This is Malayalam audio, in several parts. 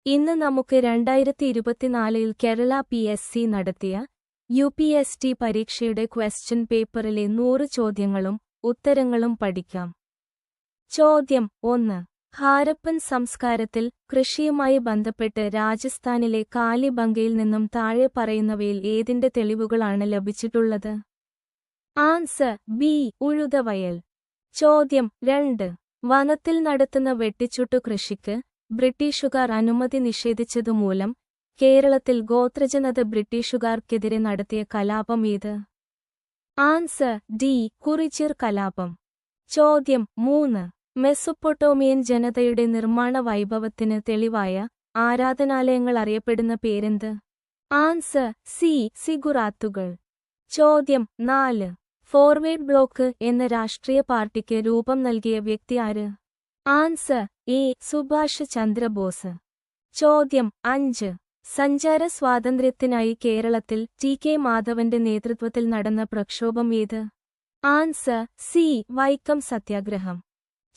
ഇന്ന് നമുക്ക് 2024 കേരള PSC നടത്തിയ UPSC പരീക്ഷയുടെ ക്വസ്റ്റ്യൻ പേപ്പറിലെ 100 ചോദ്യങ്ങളും ഉത്തരങ്ങളും പഠിക്കാം. ചോദ്യം 1. ഹാരപ്പൻ സംസ്കാരത്തിൽ കൃഷിയുമായി ബന്ധപ്പെട്ട് രാജസ്ഥാനിലെ കാലിബംഗയിൽ നിന്നും താഴെ പറയുന്നവയിൽ ഏതിന്റെ തെളിവുകളാണ് ലഭിച്ചിട്ടുള്ളത്? Answer B. ഉഴുതവയൽ. ചോദ്യം 2. വനത്തിൽ നടത്തുന്ന വെട്ടിച്ചുട്ടു കൃഷിക്ക് ബ്രിട്ടീഷുകാർ അനുമതി നിഷേധിച്ചതുമൂലം കേരളത്തിൽ ഗോത്രജനത ബ്രിട്ടീഷുകാർക്കെതിരെ നടത്തിയ കലാപം ഏത്? Answer D. കുറിച്യർ കലാപം. ചോദ്യം 3. മെസൊപ്പൊട്ടോമിയൻ ജനതയുടെ നിർമ്മാണ വൈഭവത്തിന് തെളിവായ ആരാധനാലയങ്ങൾ അറിയപ്പെടുന്ന പേരെന്ത്? Answer C. സിഗുറാത്തുകൾ. ചോദ്യം 4. ഫോർവേഡ് ബ്ലോക്ക് എന്ന രാഷ്ട്രീയ പാർട്ടിക്ക് രൂപം നൽകിയ വ്യക്തി ആര്? Answer A. സുഭാഷ് ചന്ദ്രബോസ്. ചോദ്യം 5. സഞ്ചാര സ്വാതന്ത്ര്യത്തിനായി കേരളത്തിൽ ടി. മാധവന്റെ നേതൃത്വത്തിൽ നടന്ന പ്രക്ഷോഭം ഏത്? Answer C. വൈക്കം സത്യാഗ്രഹം.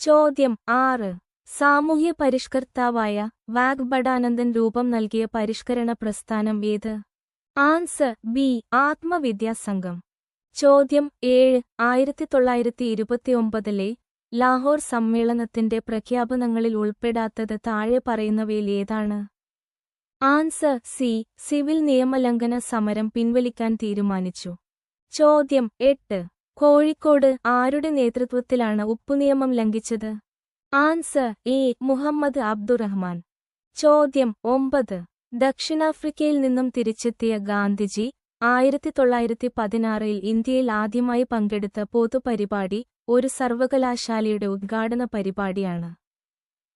ചോദ്യം 6. സാമൂഹ്യ പരിഷ്കർത്താവായ വാഗ്ഭടാനന്ദൻ രൂപം നൽകിയ പരിഷ്കരണ പ്രസ്ഥാനം ഏത്? Answer B. ആത്മവിദ്യാസംഘം. ചോദ്യം 7. 1929 ലാഹോർ സമ്മേളനത്തിന്റെ പ്രഖ്യാപനങ്ങളിൽ ഉൾപ്പെടാത്തത് താഴെ പറയുന്നവയിൽ ഏതാണ്? Answer C. സിവിൽ നിയമലംഘന സമരം പിൻവലിക്കാൻ തീരുമാനിച്ചു. ചോദ്യം 8. കോഴിക്കോട് ആരുടെ നേതൃത്വത്തിലാണ് ഉപ്പുനിയമം ലംഘിച്ചത്? Answer A. മുഹമ്മദ് അബ്ദുറഹ്മാൻ. ചോദ്യം 9. ദക്ഷിണാഫ്രിക്കയിൽ നിന്നും തിരിച്ചെത്തിയ ഗാന്ധിജി 1916 ഇന്ത്യയിൽ ആദ്യമായി പങ്കെടുത്ത പൊതുപരിപാടി ഒരു സർവകലാശാലയുടെ ഉദ്ഘാടന പരിപാടിയാണ്.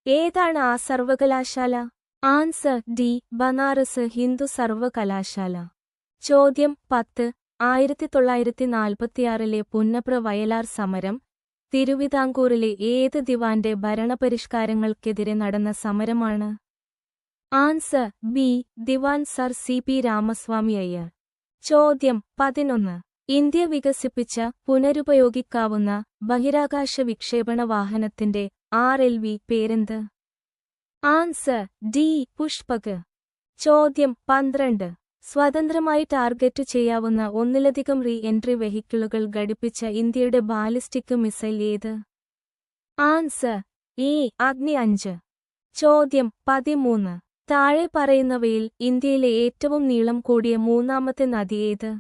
ഏതാണ് ആ സർവകലാശാല? Answer D. ബനാറസ് ഹിന്ദു സർവകലാശാല. ചോദ്യം 10. 1946 പുന്നപ്ര വയലാർ സമരം തിരുവിതാംകൂറിലെ ഏത് ദിവാന്റെ ഭരണപരിഷ്കാരങ്ങൾക്കെതിരെ നടന്ന സമരമാണ്? Answer B. Diwan sir CP Ramaswami Iyer. ചോദ്യം 11. ഇന്ത്യ വികസിപ്പിച്ച പുനരുപയോഗിക്കാവുന്ന ബഹിരാകാശ വിക്ഷേപണ വാഹനത്തിന്റെ RLV പേരെന്ത്? Answer D. പുഷ്പക്. ചോദ്യം 12. സ്വതന്ത്രമായി ടാർഗറ്റ് ചെയ്യാവുന്ന ഒന്നിലധികം റീ-എൻട്രി വെഹിക്കിളുകൾ ഘടിപ്പിച്ച ഇന്ത്യയുടെ ബാലിസ്റ്റിക് മിസൈൽ ഏത്? Answer A. അഗ്നി 5. ചോദ്യം 13. താഴെ പറയുന്നവയിൽ ഇന്ത്യയിലെ ഏറ്റവും നീളം കൂടിയ മൂന്നാമത്തെ നദി ഏത്?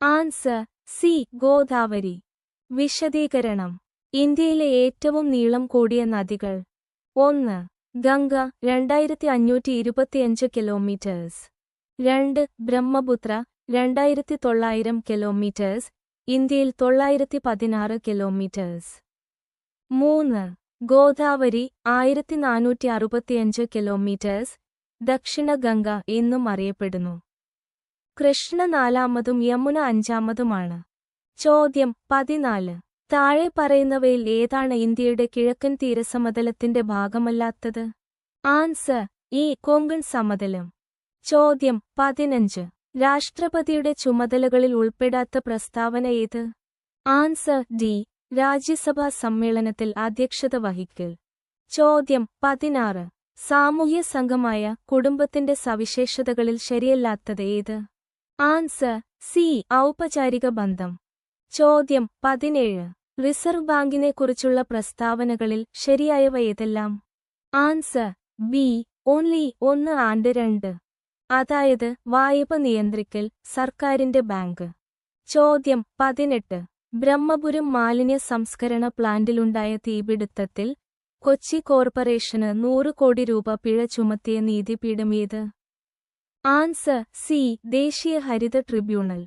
Answer C. ഗോദാവരി. വിശദീകരണം. ഇന്ത്യയിലെ ഏറ്റവും നീളം കൂടിയ നദികൾ: 1. ഗംഗ 2525 കിലോമീറ്റേഴ്സ്. 2. ബ്രഹ്മപുത്ര 2900 കിലോമീറ്റേഴ്സ്, ഇന്ത്യയിൽ 916 കിലോമീറ്റേഴ്സ്. 3. ഗോദാവരി 1465 കിലോമീറ്റേഴ്സ്, ദക്ഷിണ ഗംഗ എന്നും അറിയപ്പെടുന്നു. കൃഷ്ണ 4-മതും യമുന 5-മതുമാണ്. ചോദ്യം 14. താഴെ പറയുന്നവയിൽ ഏതാണ് ഇന്ത്യയുടെ കിഴക്കൻ തീരസമതലത്തിന്റെ ഭാഗമല്ലാത്തത്? Answer A. കൊങ്കൺ സമതലം. ചോദ്യം 15. രാഷ്ട്രപതിയുടെ ചുമതലകളിൽ ഉൾപ്പെടാത്ത പ്രസ്താവന ഏത്? Answer D. രാജ്യസഭാ സമ്മേളനത്തിൽ അധ്യക്ഷത വഹിക്കൽ. ചോദ്യം 16. സാമൂഹ്യ സംഘമായ കുടുംബത്തിന്റെ സവിശേഷതകളിൽ ശരിയല്ലാത്തത് ഏത്? Answer C. ഔപചാരിക ബന്ധം. ചോദ്യം 17. റിസർവ് ബാങ്കിനെക്കുറിച്ചുള്ള പ്രസ്താവനകളിൽ ശരിയായവ ഏതെല്ലാം? Answer B. ഓൺലി 1 ആൻഡ് 2, അതായത് വായ്പ നിയന്ത്രിക്കൽ സർക്കാരിന്റെ ബാങ്ക്. ചോദ്യം 18. ബ്രഹ്മപുരം മാലിന്യ സംസ്കരണ പ്ലാന്റിലുണ്ടായ തീപിടുത്തത്തിൽ കൊച്ചി കോർപ്പറേഷന് 100 കോടി രൂപ പിഴ ചുമത്തിയ നീതിപീഠം ഏത്? Answer C. ദേശീയ ഹരിത ട്രിബ്യൂണൽ.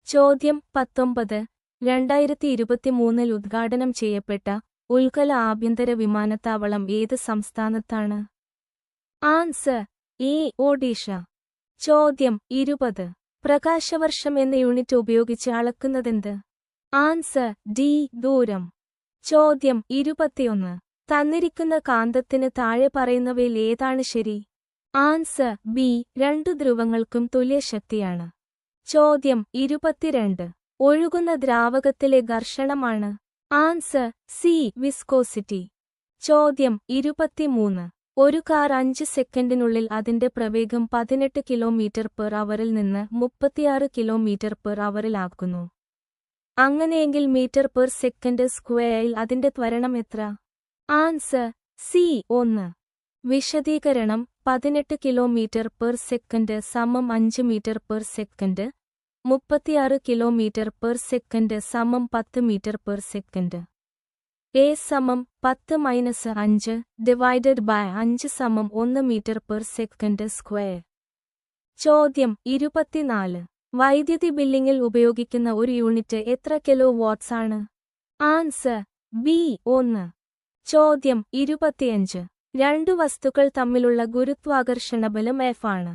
ചോദ്യം 19. 2023 ഉദ്ഘാടനം ചെയ്യപ്പെട്ട ഉൽക്കല ആഭ്യന്തര വിമാനത്താവളം ഏത് സംസ്ഥാനത്താണ്? Answer A. ഒഡീഷ. ചോദ്യം 20. പ്രകാശവർഷം എന്ന യൂണിറ്റ് ഉപയോഗിച്ച് അളക്കുന്നതെന്ത്? Answer D. ദൂരം. ചോദ്യം 21. തന്നിരിക്കുന്ന കാന്തത്തിന് താഴെ പറയുന്നവയിൽ ഏതാണ് ശരി? Answer B. 2 ധ്രുവങ്ങൾക്കും തുല്യശക്തിയാണ്. ചോദ്യം 22. ഒഴുകുന്ന ദ്രാവകത്തിലെ ഘർഷണമാണ്? Answer C. വിസ്കോസിറ്റി. ചോദ്യം 23. ഒരു കാർ 5 സെക്കൻഡിനുള്ളിൽ അതിന്റെ പ്രവേഗം 18 km/hൽ നിന്ന് 36 km/hൽ ആക്കുന്നു. അങ്ങനെയെങ്കിൽ മീറ്റർ പെർ സെക്കൻഡ് സ്ക്വയറിൽ അതിന്റെ ത്വരണം എത്ര? Answer C 1. വിശദീകരണം 18 km/s സമം 5 മീറ്റർ/സെക്കൻഡ്, 36 km/s സമം 10 മീറ്റർ/സെക്കൻഡ്. എ സമം 10-5 ഡിവൈഡഡ് ബൈ 5 സമം 1 മീറ്റർ/സെക്കൻഡ് സ്ക്വയർ. ചോദ്യം 24. വൈദ്യുതി ബില്ലിങ്ങിൽ ഉപയോഗിക്കുന്ന ഒരു യൂണിറ്റ് എത്ര കിലോ വാട്ട്സ് ആണ്? Answer B 1. ചോദ്യം 25. രണ്ടു വസ്തുക്കൾ തമ്മിലുള്ള ഗുരുത്വാകർഷണബലം F ആണ്.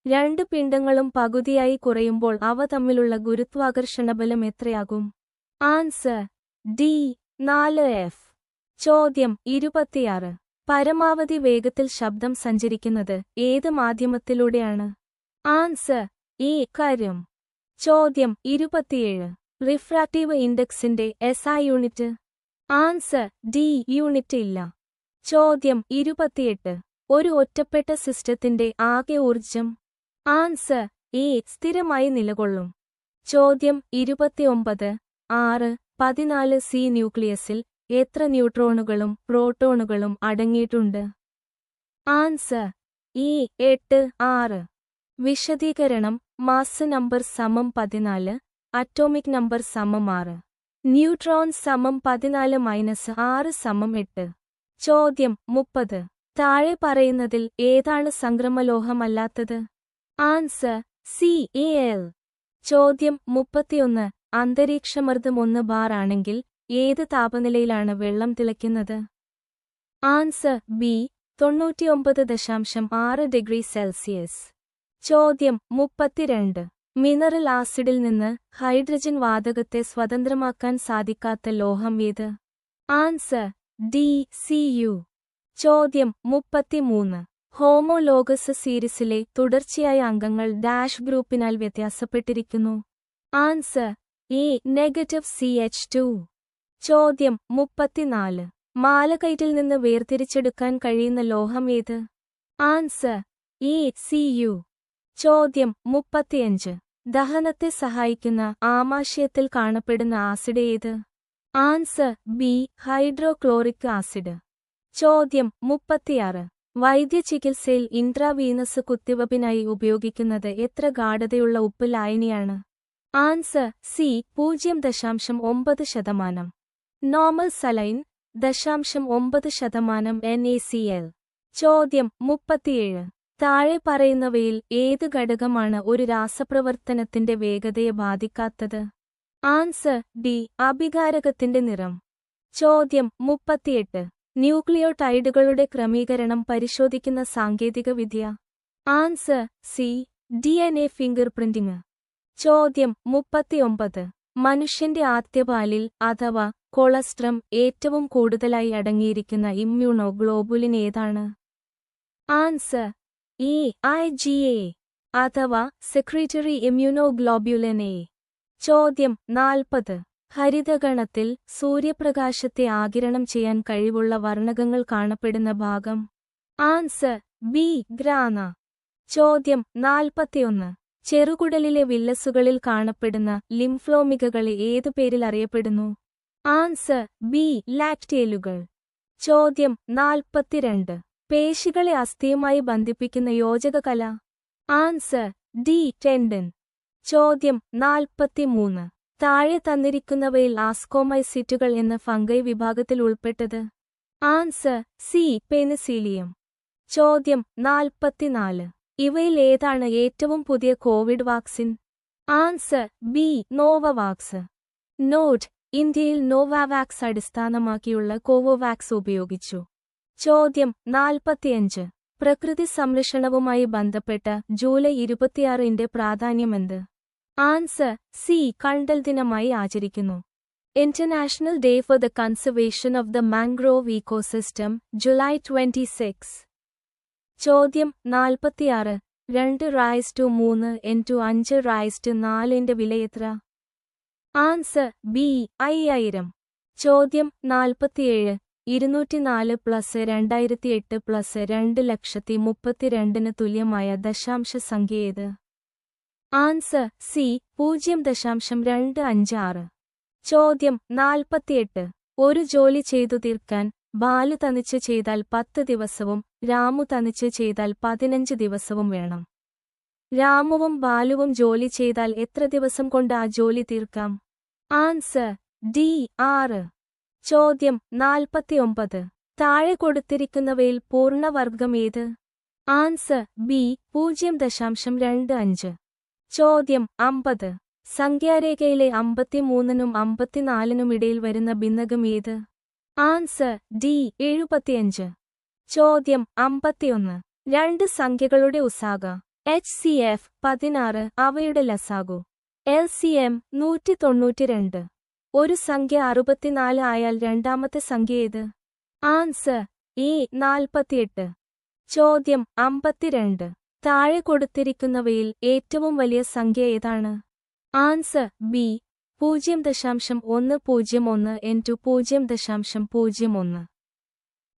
രണ്ട് പിണ്ഡങ്ങളും പകുതിയായി കുറയുമ്പോൾ അവ തമ്മിലുള്ള ഗുരുത്വാകർഷണബലം എത്രയാകും? Answer D 4F. ചോദ്യം 26. പരമാവധി വേഗത്തിൽ ശബ്ദം സഞ്ചരിക്കുന്നത് ഏത് മാധ്യമത്തിലൂടെയാണ്? ആൻസർ ഈ കാര്യം. ചോദ്യം 27. റിഫ്രാക്റ്റീവ് ഇൻഡെക്സിന്റെ SI unit? Answer D unit ഇല്ല. ചോദ്യം 28. ഒരു ഒറ്റപ്പെട്ട സിസ്റ്റത്തിന്റെ ആകെ ഊർജം? ആൻസർ ഈ സ്ഥിരമായി നിലകൊള്ളും. ചോദ്യം 29. 6-14 ന്യൂക്ലിയസിൽ എത്ര ന്യൂട്രോണുകളും പ്രോട്ടോണുകളും അടങ്ങിയിട്ടുണ്ട്? ആൻസർ ഈ 8-6. വിശദീകരണം മാസ് നമ്പർ സമം 14, അറ്റോമിക് നമ്പർ സമം 6. ന്യൂട്രോൺ സമം 14-6 സമം 8. ചോദ്യം 30. താഴെ പറയുന്നതിൽ ഏതാണ് സംക്രമലോഹമല്ലാത്തത്? Answer C Al. ചോദ്യം 31. അന്തരീക്ഷമർദ്ദം 1 ബാർ ആണെങ്കിൽ ഏത് താപനിലയിലാണ് വെള്ളം തിളയ്ക്കുന്നത്? Answer B 99.6 degree Celsius. ചോദ്യം 32. മിനറൽ ആസിഡിൽ നിന്ന് ഹൈഡ്രജൻ വാതകത്തെ സ്വതന്ത്രമാക്കാൻ സാധിക്കാത്ത ലോഹം ഏത്? Answer D Cu. ചോദ്യം 33. ഹോമോലോഗസ് സീരീസിലെ തുടർച്ചയായ അംഗങ്ങൾ ഡാഷ് ഗ്രൂപ്പിനാൽ വ്യത്യാസപ്പെട്ടിരിക്കുന്നു? Answer A -CH2. ചോദ്യം 34. മാലകൈറ്റിൽ നിന്ന് വേർതിരിച്ചെടുക്കാൻ കഴിയുന്ന ലോഹം ഏത്? Answer A Cu. ചോദ്യം 35. ദഹനത്തെ സഹായിക്കുന്ന ആമാശയത്തിൽ കാണപ്പെടുന്ന ആസിഡ് ഏത്? Answer B hydrochloric acid. ചോദ്യം 36. വൈദ്യചികിത്സയിൽ ഇൻട്രാവീനസ് കുത്തിവയ്പിനായി ഉപയോഗിക്കുന്നത് എത്ര ഗാഢതയുള്ള ഉപ്പ് ലായനിയാണ്? Answer C 0.9%. Normal saline 0.9% NaCl. ചോദ്യം 37. താഴെ പറയുന്നവയിൽ ഏത് ഘടകമാണ് ഒരു രാസപ്രവർത്തനത്തിന്റെ വേഗതയെ ബാധിക്കാത്തത്? ആൻസർ ഡി അഭികാരകത്തിന്റെ നിറം. ചോദ്യം 38. ന്യൂക്ലിയോടൈഡുകളുടെ ക്രമീകരണം പരിശോധിക്കുന്ന സാങ്കേതികവിദ്യ? Answer C DNA finger printing. ചോദ്യം 39. മനുഷ്യന്റെ ആദ്യപാലിൽ അഥവാ കൊളസ്ട്രം ഏറ്റവും കൂടുതലായി അടങ്ങിയിരിക്കുന്ന ഇമ്മ്യൂണോഗ്ലോബുലിൻ ഏതാണ്? ആൻസർ ഈ IgA അഥവാ സെക്രീറ്ററി ഇമ്മ്യൂണോഗ്ലോബ്യുലിൻ എ. ചോദ്യം 40. ഹരിതഗണത്തിൽ സൂര്യപ്രകാശത്തെ ആഗിരണം ചെയ്യാൻ കഴിവുള്ള വർണ്ണകങ്ങൾ കാണപ്പെടുന്ന ഭാഗം? Answer B grana. ചോദ്യം 41. ചെറുകുടലിലെ വില്ലസുകളിൽ കാണപ്പെടുന്ന ലിംഫ്ലോമികകളെ ഏതു പേരിൽ അറിയപ്പെടുന്നു? ആൻസർ ബി ലാക്ടേലുകൾ. ചോദ്യം 42. പേശികളെ അസ്ഥിയുമായി ബന്ധിപ്പിക്കുന്ന യോജക കല? Answer D tendon. ചോദ്യം 43. താഴെ തന്നിരിക്കുന്നവയിൽ ആസ്കോമൈസിറ്റുകൾ എന്ന ഫംഗൈ വിഭാഗത്തിൽ ഉൾപ്പെട്ടത്? Answer C Penicillium. ചോദ്യം 44. ഇവയിൽ ഏതാണ് ഏറ്റവും പുതിയ Covid vaccine? Answer B Novavax. Note: ഇന്ത്യയിൽ നോവാവാക്സ് അടിസ്ഥാനമാക്കിയുള്ള കോവോവാക്സ് ഉപയോഗിച്ചു. ചോദ്യം 45. പ്രകൃതി സംരക്ഷണവുമായി ബന്ധപ്പെട്ട ജൂലൈ 26 പ്രാധാന്യമെന്ത്? ആൻസർ സി കണ്ടൽ ദിനമായി ആചരിക്കുന്നു. International day for the conservation of the mangrove ecosystem July 26. ചോദ്യം 46. 2⁻3 × 5⁴ വിലയെത്ര? Answer B 5000. ചോദ്യം 47. 204 പ്ലസ് 2008 പ്ലസ് 2,32,000 തുല്യമായ ദശാംശ സംഖ്യ ഏത്? Answer C 0.256. ചോദ്യം 48. ഒരു ജോലി ചെയ്തു തീർക്കാൻ ബാലു തനിച്ച് ചെയ്താൽ 10 ദിവസവും രാമു തനിച്ച് ചെയ്താൽ 15 ദിവസവും വേണം. രാമുവും ബാലുവും ജോലി ചെയ്താൽ എത്ര ദിവസം കൊണ്ട് ആ ജോലി തീർക്കാം? Answer D 6. ചോദ്യം 49. താഴെ കൊടുത്തിരിക്കുന്നവയിൽ പൂർണ്ണവർഗം ഏത്? Answer B 0.25. ചോദ്യം 50. സംഖ്യാരേഖയിലെ 53നും 54നും ഇടയിൽ വരുന്ന ഭിന്നകം ഏത്? Answer D 75. ചോദ്യം 51. രണ്ട് സംഖ്യകളുടെ ഉസാഗ HCF 16, അവയുടെ ലസാഗു LCM 192. ഒരു സംഖ്യ 64 ആയാൽ രണ്ടാമത്തെ സംഖ്യ ഏത്? Answer A 48. ചോദ്യം 52. താഴെ കൊടുത്തിരിക്കുന്നവയിൽ ഏറ്റവും വലിയ സംഖ്യ ഏതാണ്? Answer B 0.101 into 0.01.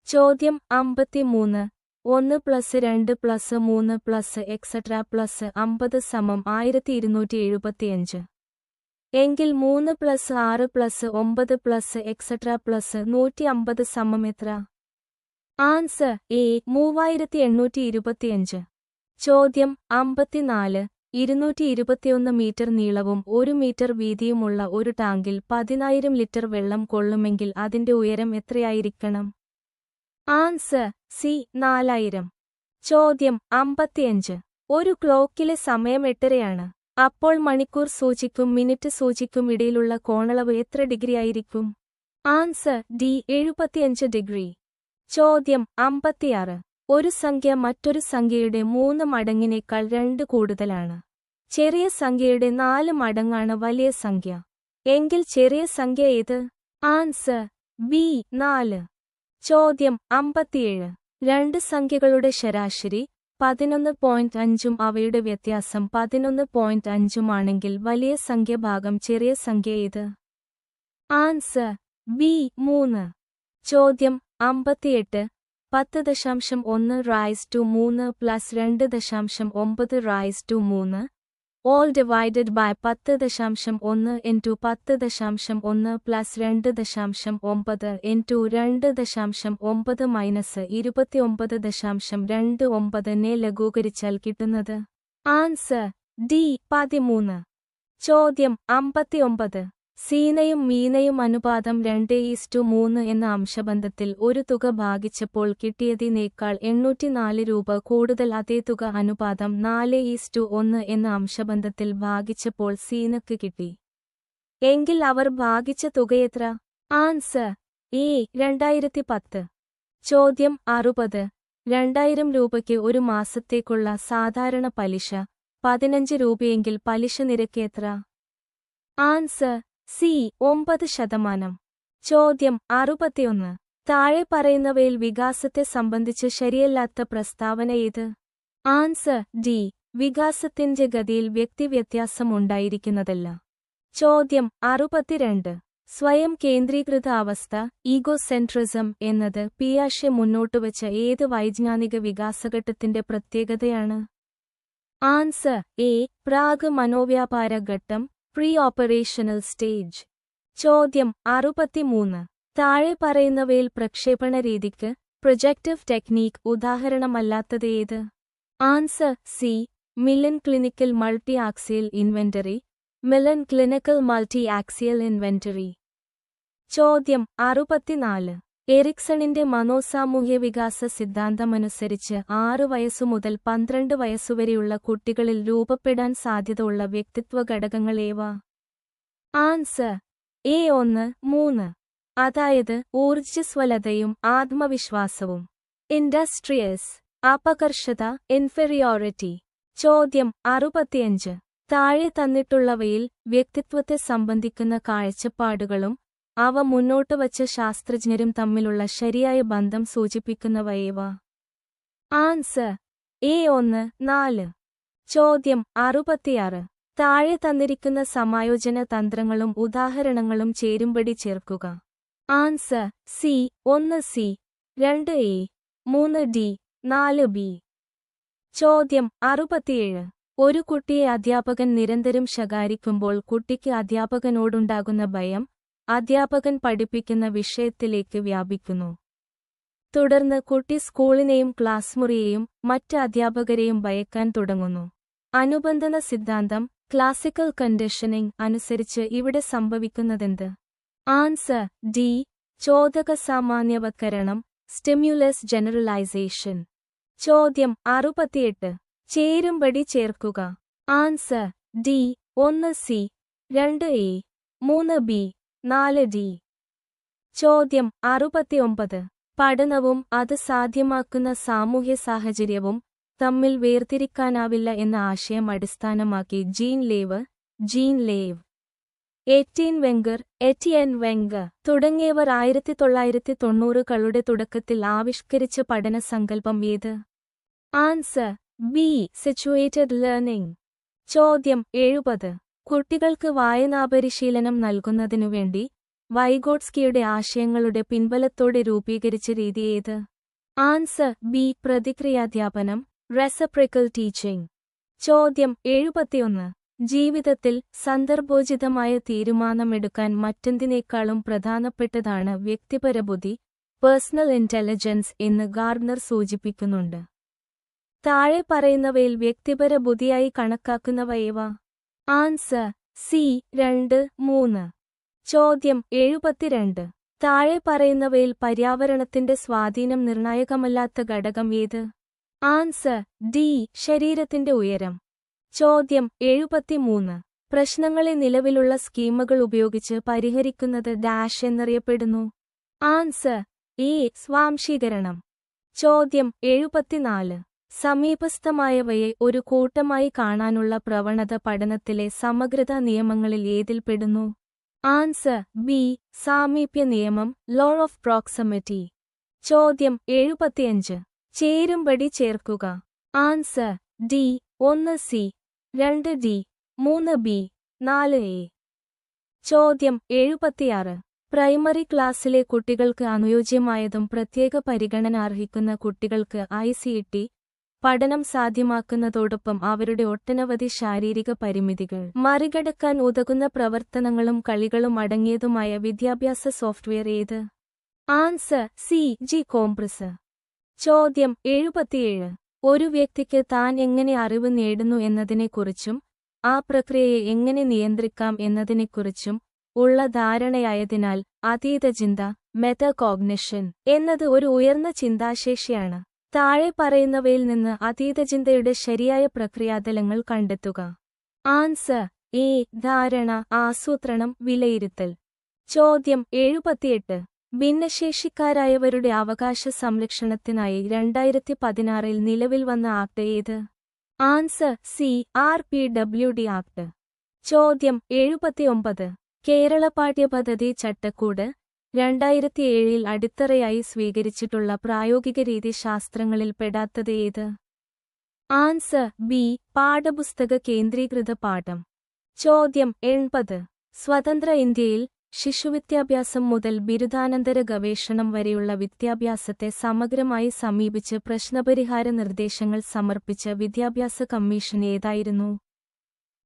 ചോദ്യം 53. 1 plus 2 plus 3 plus etcetera plus 50 സമം 1275. എങ്കിൽ 3 plus 6 plus 9 plus etcetera plus 150 സമം എത്ര? Answer A 3825. ചോദ്യം 54. 221 മീറ്റർ നീളവും 1 മീറ്റർ വീതിയുമുള്ള ഒരു ടാങ്കിൽ 10,000 ലിറ്റർ വെള്ളം കൊള്ളുമെങ്കിൽ അതിന്റെ ഉയരം എത്രയായിരിക്കണം? Answer C 4000. ചോദ്യം 55. ഒരു ക്ലോക്കിലെ സമയം 8:30. അപ്പോൾ മണിക്കൂർ സൂചിക്കും മിനിറ്റ് സൂചിക്കും ഇടയിലുള്ള കോണളവ് എത്ര ഡിഗ്രി ആയിരിക്കും? Answer D 75 degree. ചോദ്യം 56. ഒരു സംഖ്യ മറ്റൊരു സംഖ്യയുടെ 3 മടങ്ങിനേക്കാൾ 2 കൂടുതലാണ്. ചെറിയ സംഖ്യയുടെ 4 മടങ്ങാണ് വലിയ സംഖ്യ. എങ്കിൽ ചെറിയ സംഖ്യ ഏത്? Answer B 4. ചോദ്യം 57. രണ്ട് സംഖ്യകളുടെ ശരാശരി 11.5ഉം അവയുടെ വ്യത്യാസം 11.5ഉം ആണെങ്കിൽ വലിയ സംഖ്യ ഭാഗം ചെറിയ സംഖ്യ ഏത്? Answer B 3. ചോദ്യം 58. 10.1 raise to 3 plus 2.9 raise to 3 all divided by 10.1 into 10.1 plus 2.9 into 2.9 minus 29.29 ലഘൂകരിച്ചാൽ കിട്ടുന്നത്? Answer D 13. ചോദ്യം 59. സീനയും മീനയും അനുപാതം 2:3 എന്ന അംശബന്ധത്തിൽ ഒരു തുക ഭാഗിച്ചപ്പോൾ കിട്ടിയതിനേക്കാൾ 804 രൂപ കൂടുതൽ അതേ തുക അനുപാതം 4:1 എന്ന അംശബന്ധത്തിൽ ഭാഗിച്ചപ്പോൾ സീനക്ക് കിട്ടി. എങ്കിൽ അവർ ഭാഗിച്ച തുകയെത്ര? Answer A 2010. ചോദ്യം 60. 2000 രൂപയ്ക്ക് ഒരു മാസത്തേക്കുള്ള സാധാരണ പലിശ 15 രൂപയെങ്കിൽ പലിശ നിരക്ക് എത്ര? Answer C 9%. ചോദ്യം 61. താഴെ പറയുന്നവയിൽ വികാസത്തെ സംബന്ധിച്ച് ശരിയല്ലാത്ത പ്രസ്താവന ഏത്? ആൻസർ ഡി വികാസത്തിന്റെ ഗതിയിൽ വ്യക്തിവ്യത്യാസം ഉണ്ടായിരിക്കുന്നതല്ല. ചോദ്യം 62. സ്വയം കേന്ദ്രീകൃത അവസ്ഥ ഈഗോസെൻട്രിസം എന്നത് പിയാഷെ മുന്നോട്ടുവച്ച ഏത് വൈജ്ഞാനിക വികാസഘട്ടത്തിന്റെ പ്രത്യേകതയാണ്? ആൻസർ എ പ്രാഗ് മനോവ്യാപാര ഘട്ടം പ്രീ ഓപ്പറേഷണൽ സ്റ്റേജ്. ചോദ്യം 63. താഴെ പറയുന്നവയിൽ പ്രക്ഷേപണ രീതിക്ക് പ്രൊജക്റ്റീവ് ടെക്നീക്ക് ഉദാഹരണമല്ലാത്തത് ഏത്? Answer C Millon clinical multi axial inventory Millon clinical multi axial inventory. ചോദ്യം 64. എറിക്സണിന്റെ മനോസാമൂഹ്യ വികാസ സിദ്ധാന്തമനുസരിച്ച് 6 വയസ്സു മുതൽ 12 വയസ്സുവരെയുള്ള കുട്ടികളിൽ രൂപപ്പെടാൻ സാധ്യത ഉള്ള വ്യക്തിത്വ ഘടകങ്ങൾ ഏവ? Answer A 1 3. അതായത് ഊർജ്ജസ്വലതയും ആത്മവിശ്വാസവും. ഇൻഡസ്ട്രിയസ് അപകർഷത ഇൻഫെറിയോറിറ്റി. ചോദ്യം 65. താഴെ തന്നിട്ടുള്ളവയിൽ വ്യക്തിത്വത്തെ സംബന്ധിക്കുന്ന കാഴ്ചപ്പാടുകളും അവ മുന്നോട്ട് വച്ച ശാസ്ത്രജ്ഞരും തമ്മിലുള്ള ശരിയായ ബന്ധം സൂചിപ്പിക്കുന്നവയേവ? Answer A 1 4. ചോദ്യം 66. താഴെ തന്നിരിക്കുന്ന സമായോജന തന്ത്രങ്ങളും ഉദാഹരണങ്ങളും ചേരുംപടി ചേർക്കുക. Answer C 1 C 2 A 3 D 4 B. ചോദ്യം 67. ഒരു കുട്ടിയെ അധ്യാപകൻ നിരന്തരം ശകാരിക്കുമ്പോൾ കുട്ടിക്ക് അധ്യാപകനോടുണ്ടാകുന്ന ഭയം അധ്യാപകൻ പഠിപ്പിക്കുന്ന വിഷയത്തിലേക്ക് വ്യാപിക്കുന്നു. തുടർന്ന് കുട്ടി സ്കൂളിനെയും ക്ലാസ് മുറിയെയും മറ്റ് അധ്യാപകരെയും ഭയക്കാൻ തുടങ്ങുന്നു. അനുബന്ധന സിദ്ധാന്തം ക്ലാസിക്കൽ കണ്ടീഷനിംഗ് അനുസരിച്ച് ഇവിടെ സംഭവിക്കുന്നതെന്ത്? ആൻസർ ഡി ചോദക സാമാന്യവത്കരണം സ്റ്റിമ്യുലസ് ജനറലൈസേഷൻ. ചോദ്യം 68. ചേരുംപടി ചേർക്കുക. Answer D 1 C 2 A 3 B 4 D. ചോദ്യം 69. പഠനവും അത് സാധ്യമാക്കുന്ന സാമൂഹ്യ സാഹചര്യവും തമ്മിൽ വേർതിരിക്കാനാവില്ല എന്ന ആശയം അടിസ്ഥാനമാക്കി ജീൻ ലേവ്, എറ്റിയൻ വെംഗർ തുടങ്ങിയവർ 1990കളുടെ തുടക്കത്തിൽ ആവിഷ്കരിച്ച പഠന സങ്കല്പം ഏത്? Answer B situated learning. ചോദ്യം 70. കുട്ടികൾക്ക് വായനാപരിശീലനം നൽകുന്നതിനുവേണ്ടി വൈഗോട്സ്കിയുടെ ആശയങ്ങളുടെ പിൻബലത്തോടെ രൂപീകരിച്ച രീതി ഏത്? ആൻസർ ബി പ്രതിക്രിയാധ്യാപനം റെസിപ്രോക്കൽ ടീച്ചിംഗ്. ചോദ്യം 71. ജീവിതത്തിൽ സന്ദർഭോചിതമായ തീരുമാനമെടുക്കാൻ മറ്റെന്തിനേക്കാളും പ്രധാനപ്പെട്ടതാണ് വ്യക്തിപരബുദ്ധി പേഴ്സണൽ ഇന്റലിജൻസ് എന്ന് ഗാർഡ്നർ സൂചിപ്പിക്കുന്നുണ്ട്. താഴെ പറയുന്നവയിൽ വ്യക്തിപര ബുദ്ധിയായി കണക്കാക്കുന്നവ ഏവ? Answer C 2, 3. ചോദ്യം 72. താഴെ പറയുന്നവയിൽ പര്യാവരണത്തിന്റെ സ്വാധീനം നിർണായകമല്ലാത്ത ഘടകം ഏത്? ആൻസർ ഡി ശരീരത്തിന്റെ ഉയരം. ചോദ്യം 73. പ്രശ്നങ്ങളെ നിലവിലുള്ള സ്കീമുകൾ ഉപയോഗിച്ച് പരിഹരിക്കുന്നത് ഡാഷ് എന്നറിയപ്പെടുന്നു. ആൻസർ എ സ്വാംശീകരണം. ചോദ്യം 74. സമീപസ്ഥമായവയെ ഒരു കൂട്ടമായി കാണാനുള്ള പ്രവണത പഠനത്തിലെ സമഗ്രതാ നിയമങ്ങളിൽ ഏതിൽപ്പെടുന്നു? ആൻസർ ബി സാമീപ്യ നിയമം ലോ ഓഫ് പ്രോക്സിമിറ്റി. ചോദ്യം 75. ചേരുംപടി ചേർക്കുക. Answer D 1 C 2 D 3 B 4 A. ചോദ്യം 76. പ്രൈമറി ക്ലാസ്സിലെ കുട്ടികൾക്ക് അനുയോജ്യമായതും പ്രത്യേക പരിഗണന അർഹിക്കുന്ന കുട്ടികൾക്ക് ICT പഠനം സാധ്യമാക്കുന്നതോടൊപ്പം അവരുടെ ഒട്ടനവധി ശാരീരിക പരിമിതികൾ മറികടക്കാൻ ഉതകുന്ന പ്രവർത്തനങ്ങളും കളികളും അടങ്ങിയതുമായ വിദ്യാഭ്യാസ സോഫ്റ്റ്വെയർ ഏത്? Answer C G compress. ചോദ്യം 77. ഒരു വ്യക്തിക്ക് താൻ എങ്ങനെ അറിവ് നേടുന്നു എന്നതിനെക്കുറിച്ചും ആ പ്രക്രിയയെ എങ്ങനെ നിയന്ത്രിക്കാം എന്നതിനെക്കുറിച്ചും ഉള്ള ധാരണയായതിനാൽ അതീതചിന്ത മെറ്റാകോഗ്നിഷൻ എന്നത് ഒരു ഉയർന്ന ചിന്താശേഷിയാണ്. താഴെ പറയുന്നവയിൽ നിന്ന് അതീതചിന്തയുടെ ശരിയായ പ്രക്രിയാതലങ്ങൾ കണ്ടെത്തുക. ആൻസർ എ ധാരണ ആസൂത്രണം വിലയിരുത്തൽ. ചോദ്യം 78. ഭിന്നശേഷിക്കാരായവരുടെ അവകാശ സംരക്ഷണത്തിനായി 2016 നിലവിൽ വന്ന ആക്ട് ഏത്? Answer C RPWD act. ചോദ്യം 79. കേരള പാഠ്യപദ്ധതി ചട്ടക്കൂട് 2007 അടിത്തറയായി സ്വീകരിച്ചിട്ടുള്ള പ്രായോഗിക രീതി ശാസ്ത്രങ്ങളിൽ പെടാത്തത് ഏത്? ആൻസർ ബി പാഠപുസ്തക കേന്ദ്രീകൃത പാഠം. ചോദ്യം 80. സ്വതന്ത്ര ഇന്ത്യയിൽ ശിശുവിദ്യാഭ്യാസം മുതൽ ബിരുദാനന്തര ഗവേഷണം വരെയുള്ള വിദ്യാഭ്യാസത്തെ സമഗ്രമായി സമീപിച്ച് പ്രശ്നപരിഹാര നിർദ്ദേശങ്ങൾ സമർപ്പിച്ച വിദ്യാഭ്യാസ കമ്മീഷൻ ഏതായിരുന്നു?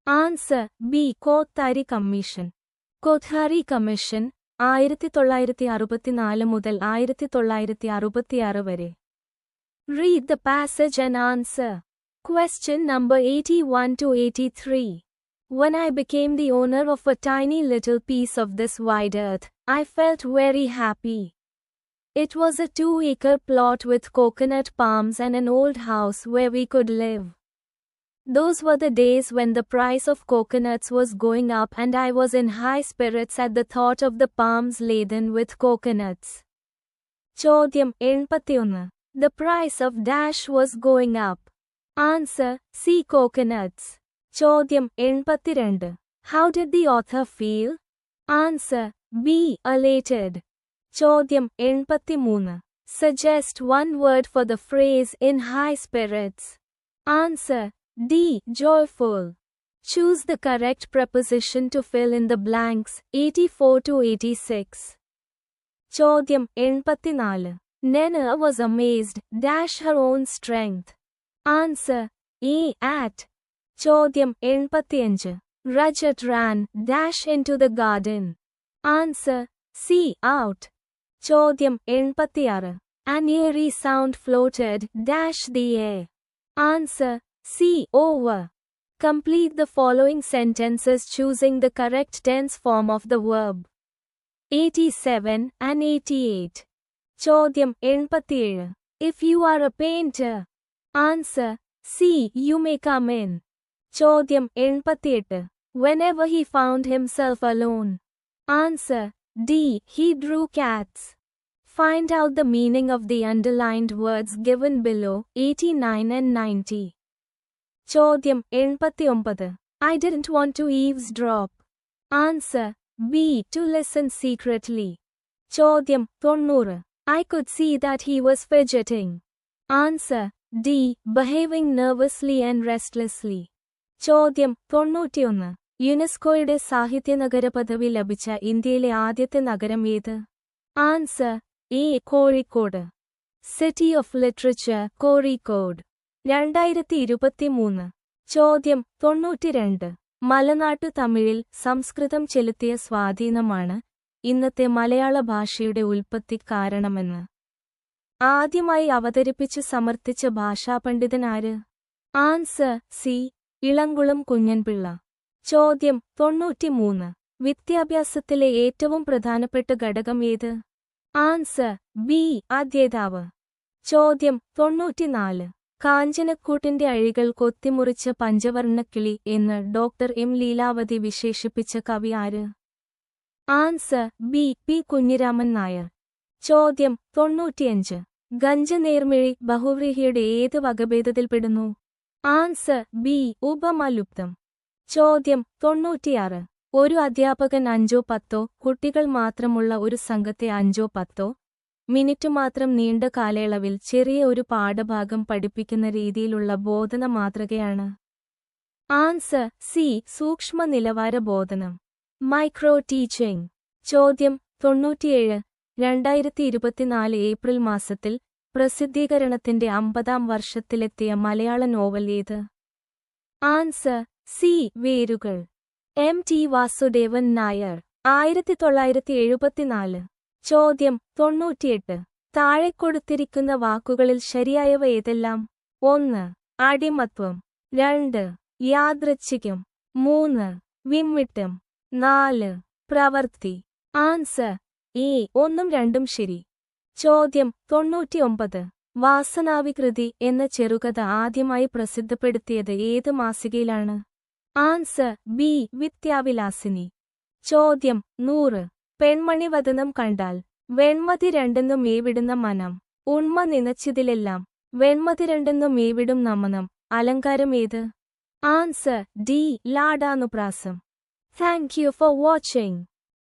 Answer B Kothari commission. Kothari commission 1964 മുതൽ 1966 വരെ. Read the passage and answer. Question number 81 to 83. When I became the owner of a tiny little piece of this wide earth, I felt very happy. It was a 2-acre plot with coconut palms and an old house where we could live. Those were the days when the price of coconuts was going up and I was in high spirits at the thought of the palms laden with coconuts. ചോദ്യം 81. The price of dash was going up. Answer C coconuts. ചോദ്യം 82. How did the author feel? Answer B elated. ചോദ്യം 83. Suggest one word for the phrase in high spirits. Answer D joyful. Choose the correct preposition to fill in the blanks 84 to 86. ചോദ്യം 84. Nana was amazed dash her own strength. Answer E. At. ചോദ്യം 85. Rajat ran dash into the garden. Answer C. Out. ചോദ്യം 86. An eerie sound floated dash the air. Answer C. Over. Complete the following sentences choosing the correct tense form of the verb. 87 and 88. ചോദ്യം 87. If you are a painter. Answer C. You may come in. ചോദ്യം 88. Whenever he found himself alone. Answer D. He drew cats. Find out the meaning of the underlined words given below, 89 and 90. ചോദ്യം 89. I didn't want to eavesdrop. Answer B. To listen secretly. ചോദ്യം 90. I could see that he was fidgeting. Answer D. Behaving nervously and restlessly. ചോദ്യം 91. യുനെസ്കോയുടെ സാഹിത്യനഗര പദവി ലഭിച്ച ഇന്ത്യയിലെ ആദ്യത്തെ നഗരം ഏത്? Answer A. Kozhikode. City of literature Kozhikode. 2023. ചോദ്യം 92. മലനാട്ടു തമിഴിൽ സംസ്കൃതം ചെലുത്തിയ സ്വാധീനമാണ് ഇന്നത്തെ മലയാള ഭാഷയുടെ ഉൽപ്പത്തി കാരണമെന്ന് ആദ്യമായി അവതരിപ്പിച്ച് സമർത്ഥിച്ച ഭാഷാപണ്ഡിതനാര്? Answer C. ഇളംകുളം കുഞ്ഞൻപിള്ള. ചോദ്യം 93. വിദ്യാഭ്യാസത്തിലെ ഏറ്റവും പ്രധാനപ്പെട്ട ഘടകം ഏത്? Answer B. അധ്യേതാവ്. ചോദ്യം 94. കാഞ്ചനക്കൂട്ടിന്റെ അഴികൾ കൊത്തിമുറിച്ച പഞ്ചവർണ്ണക്കിളി എന്ന് ഡോക്ടർ എം. ലീലാവതി വിശേഷിപ്പിച്ച കവി ആര്? Answer B. P. Kunhiraman Nair. ചോദ്യം 95. ഗഞ്ചനേർമിഴി ബഹുവ്രീഹിയുടെ ഏത് വകഭേദത്തിൽപ്പെടുന്നു? Answer B. ഉപമലുപ്തം. ചോദ്യം 96. ഒരു അധ്യാപകൻ 5-10 കുട്ടികൾ മാത്രമുള്ള ഒരു സംഘത്തെ 5-10 മിനിറ്റ് മാത്രം നീണ്ട കാലയളവിൽ ചെറിയ ഒരു പാഠഭാഗം പഠിപ്പിക്കുന്ന രീതിയിലുള്ള ബോധന മാതൃകയാണ്. Answer C. സൂക്ഷ്മ നിലവാര ബോധനം. Micro teaching. ചോദ്യം 97. 2024 ഏപ്രിൽ മാസത്തിൽ പ്രസിദ്ധീകരണത്തിന്റെ 50ാം വർഷത്തിലെത്തിയ മലയാള നോവൽ ഏത്? Answer C. വേരുകൾ. എം. ടി. വാസുദേവൻ നായർ. 1974. ചോദ്യം 98. താഴെ കൊടുത്തിരിക്കുന്ന വാക്കുകളിൽ ശരിയായവ ഏതെല്ലാം? 1. അടിമത്വം. 2. യാദൃച്ഛികം. 3. വിമ്മിട്ടം. 4. പ്രവൃത്തി. Answer A. 1ഉം 2ഉം ശരി. ചോദ്യം 99. വാസനാവികൃതി എന്ന ചെറുകഥ ആദ്യമായി പ്രസിദ്ധപ്പെടുത്തിയത് ഏത് മാസികയിലാണ്? Answer B. വിദ്യാവിലാസിനി. ചോദ്യം 100. പെൺമണിവദനം കണ്ടാൽ വെൺമതി രണ്ടെന്നു മേവിടുന്ന മനം. ഉണ്മ നിനച്ചിതിലെല്ലാം വെൺമതി രണ്ടെന്നു മേവിടും നമനം. അലങ്കാരം ഏത്? Answer D. ലാടാനുപ്രാസം. Thank you for watching.